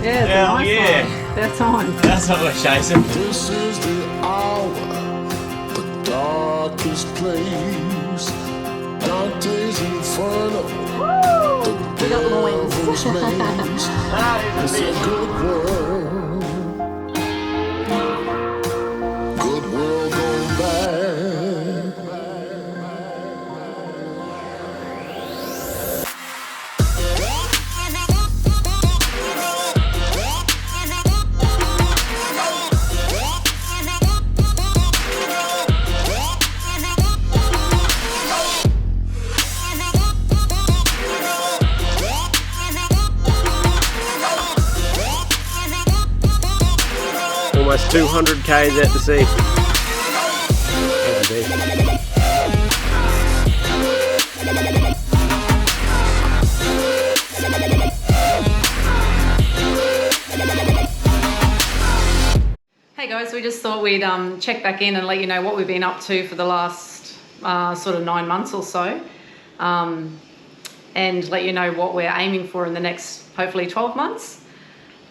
Yeah, it's a nice one. That's on. That's what we're chasing. This is the hour, the darkest place. Dante's Inferno. Woo! We got the wings. It's a good world. Good world gone bad. Almost 200 k's out to sea. Hey guys, we just thought we'd check back in and let you know what we've been up to for the last sort of 9 months or so, and let you know what we're aiming for in the next hopefully 12 months.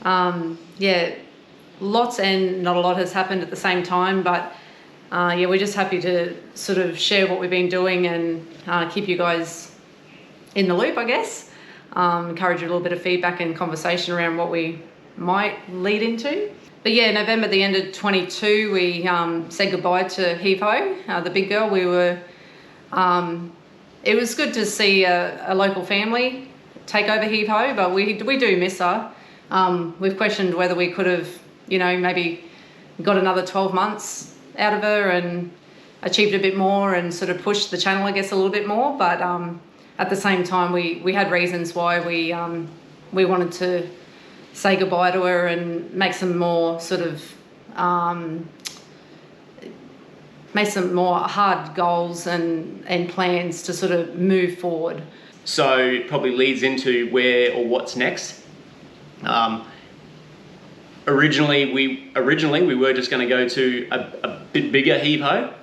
Yeah, lots and not a lot has happened at the same time, but yeah, we're just happy to sort of share what we've been doing and keep you guys in the loop, I guess. Encourage a little bit of feedback and conversation around what we might lead into. But yeah, November the end of 22, we said goodbye to Hivo, the big girl. We were, it was good to see a local family take over Hivo, but we do miss her. We've questioned whether we could have, you know, maybe got another 12 months out of her and achieved a bit more and sort of pushed the channel, I guess, a little bit more. But at the same time, we had reasons why we wanted to say goodbye to her and make some more sort of make some more hard goals and plans to sort of move forward. So it probably leads into where or what's next. Originally we were just going to go to a bit bigger Hivo,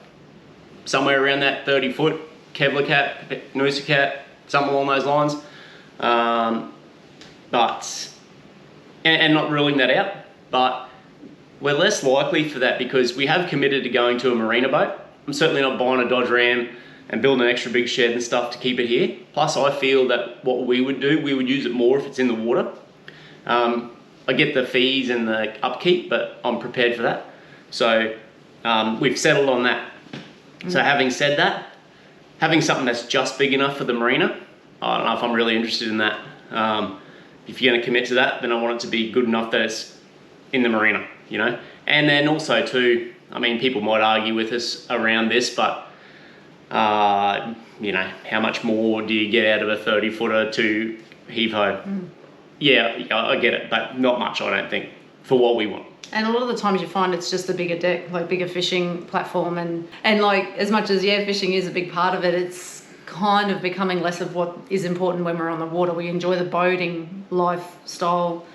somewhere around that 30 foot Kevlar cat, Noosa cat, something along those lines. But not ruling that out, but we're less likely for that because we have committed to going to a marina boat. I'm certainly not buying a Dodge Ram and building an extra big shed and stuff to keep it here. Plus I feel that what we would do, we would use it more if it's in the water. I get the fees and the upkeep, but I'm prepared for that. So we've settled on that. So having said that, having something that's just big enough for the marina, I don't know if I'm really interested in that. If you're going to commit to that, then I want it to be good enough that it's in the marina, you know? And then also too, I mean, people might argue with us around this, but you know, how much more do you get out of a 30 footer to Hivo? Yeah, I get it, but not much, I don't think, for what we want. And a lot of the times you find it's just a bigger deck, like bigger fishing platform, and like as much as fishing is a big part of it, it's kind of becoming less of what is important when we're on the water. We enjoy the boating lifestyle,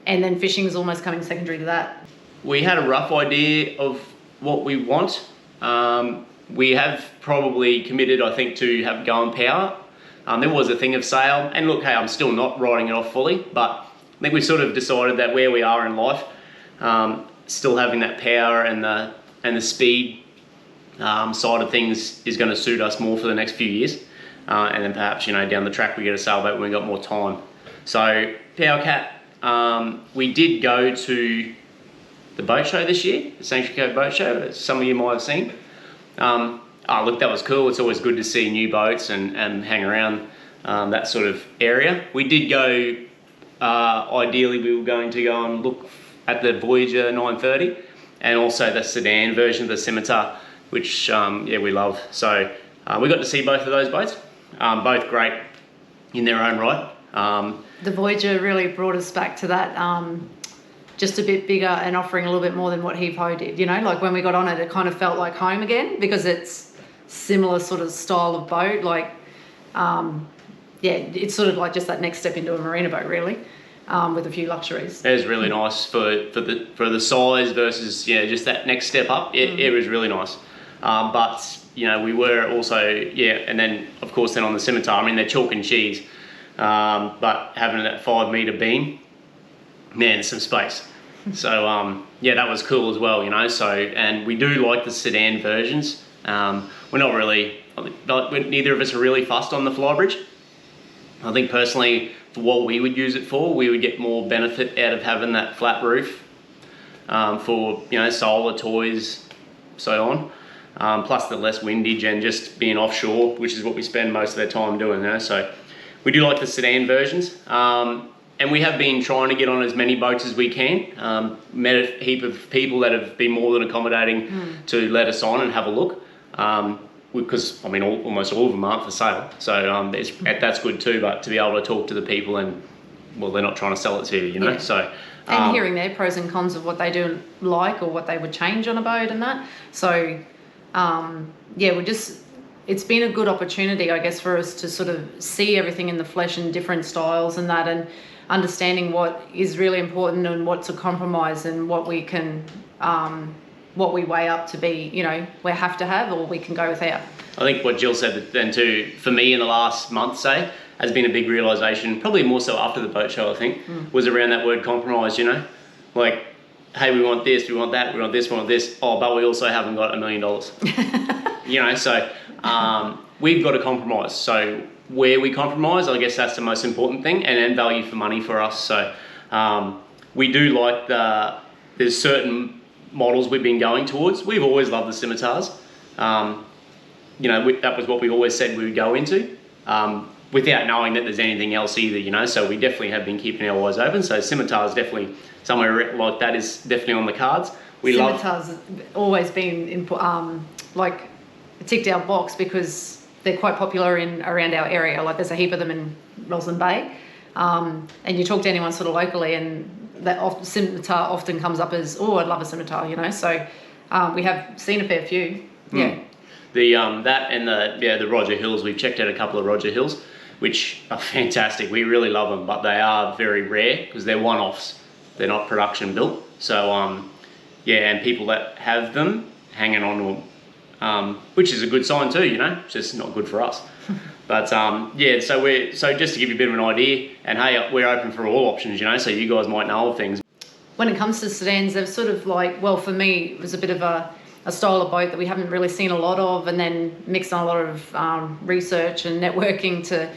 and then fishing is almost coming secondary to that. We had a rough idea of what we want. We have probably committed, I think, to have going power. There was a thing of sale, and look, hey, I'm still not writing it off fully, but I think we sort of decided that where we are in life, still having that power and the speed side of things is going to suit us more for the next few years, and then perhaps, you know, down the track we get a sailboat when we got more time. So Power Cat, we did go to the boat show this year, the Sanctuary Cove boat show, as some of you might have seen. Oh, look, that was cool. It's always good to see new boats and hang around that sort of area. We did go, ideally we were going to go and look at the Voyager 930 and also the sedan version of the Scimitar, which yeah, we love. So we got to see both of those boats, both great in their own right. The Voyager really brought us back to that, just a bit bigger and offering a little bit more than what Hivo did. You know, like when we got on it, it kind of felt like home again because it's similar sort of style of boat. Like, yeah, it's sort of like just that next step into a marina boat, really, with a few luxuries. It was really nice for the size versus, yeah, just that next step up. It was really nice. But you know, we were also, yeah, and then of course then on the Scimitar, I mean, they're chalk and cheese, but having that 5 metre beam, man, some space. So yeah, that was cool as well, you know. So, and we do like the sedan versions. We're not really, neither of us are really fussed on the flybridge. I think personally, for what we would use it for, we would get more benefit out of having that flat roof for, you know, solar, toys, so on. Plus the less windage and just being offshore, which is what we spend most of our time doing, you know. So we do like the sedan versions. And we have been trying to get on as many boats as we can. Met a heap of people that have been more than accommodating to let us on and have a look. Because, I mean, almost all of them aren't for sale. So that's good too, but to be able to talk to the people and, well, they're not trying to sell it to you, you know? Yeah. So, and hearing their pros and cons of what they do like or what they would change on a boat and that. So, yeah, it's been a good opportunity, I guess, for us to sort of see everything in the flesh and different styles and that, and understanding what is really important and what's a compromise and what we can, what we weigh up to be, you know, we have to have or we can go without. I think what Jill said then too, for me in the last month, say, has been a big realisation, probably more so after the boat show, I think, was around that word compromise, you know? Like, hey, we want this, we want that, we want this, we want this, oh, but we also haven't got $1 million. You know, so we've got to compromise. So where we compromise, I guess that's the most important thing, and then value for money for us. So we do like there's certain models we've been going towards. We've always loved the scimitars. You know, that was what we always said we would go into, without knowing that there's anything else either, you know. So we definitely have been keeping our eyes open. So scimitars definitely, somewhere like that is definitely on the cards. Scimitars have always been like ticked our box because they're quite popular around our area. Like there's a heap of them in Roslyn Bay, and you talk to anyone sort of locally, and that scimitar often comes up as, oh, I'd love a scimitar, you know. So we have seen a fair few. Yeah. The that and the Roger Hills. We've checked out a couple of Roger Hills, which are fantastic. We really love them, but they are very rare because they're one-offs. They're not production built. So yeah, and people that have them hanging on to them, which is a good sign too, you know. It's just not good for us. But yeah, so just to give you a bit of an idea, and hey, we're open for all options, you know. So you guys might know of things. When it comes to sedans, they're sort of like, well, for me, it was a bit of a style of boat that we haven't really seen a lot of, and then mixed on a lot of research and networking to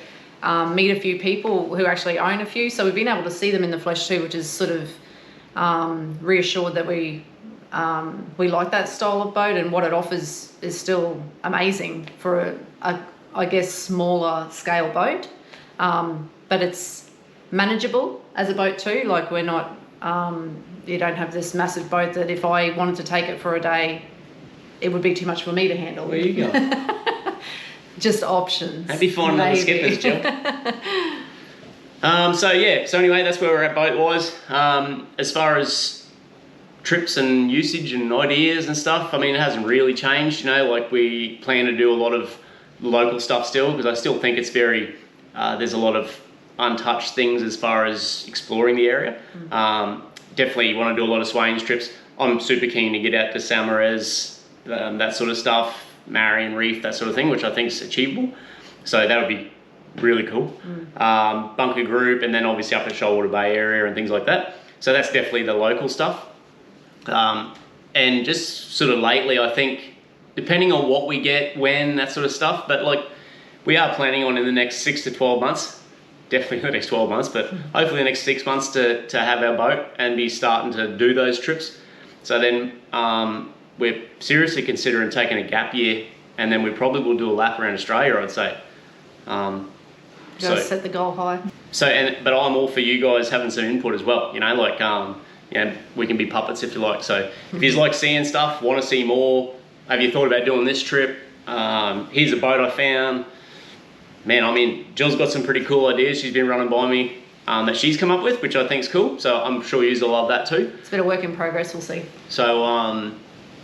meet a few people who actually own a few. So we've been able to see them in the flesh too, which is sort of reassured that we like that style of boat, and what it offers is still amazing for a I guess, smaller scale boat. But it's manageable as a boat too. Like we're not, you don't have this massive boat that if I wanted to take it for a day, it would be too much for me to handle. Where you go? Just options. Happy finding other skippers, Jill. So yeah, so anyway, that's where we're at boat-wise. As far as trips and usage and ideas and stuff, I mean, it hasn't really changed, you know. Like we plan to do a lot of local stuff still, because I still think it's very, there's a lot of untouched things as far as exploring the area. Definitely want to do a lot of swaying trips. I'm super keen to get out to Samarez, that sort of stuff, Marion Reef, that sort of thing, which I think is achievable. So that would be really cool. Bunker Group, and then obviously up at Shoalwater Bay area and things like that. So that's definitely the local stuff. And just sort of lately, I think, depending on what we get, when, that sort of stuff, but like we are planning on in the next 6 to 12 months, definitely the next 12 months, but hopefully the next 6 months to have our boat and be starting to do those trips. So then we're seriously considering taking a gap year, and then we probably will do a lap around Australia, I'd say. So set the goal high. So, but I'm all for you guys having some input as well, you know, like, you know, we can be puppets if you like. So if you like seeing stuff, want to see more, have you thought about doing this trip? Here's a boat I found. Man, I mean, Jill's got some pretty cool ideas she's been running by me that she's come up with, which I think is cool. So I'm sure you'll love that too. It's a bit of work in progress, we'll see. So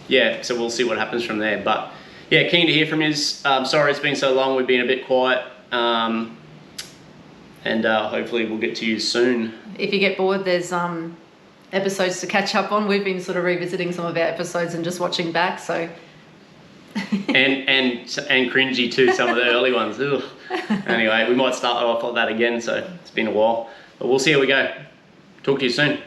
yeah, so we'll see what happens from there. But yeah, keen to hear from you. Sorry it's been so long, we've been a bit quiet. And hopefully we'll get to you soon. If you get bored, there's episodes to catch up on. We've been sort of revisiting some of our episodes and just watching back, so and cringy too, some of the early ones. Ugh. Anyway, we might start off like that again, so it's been a while, but we'll see how we go. Talk to you soon.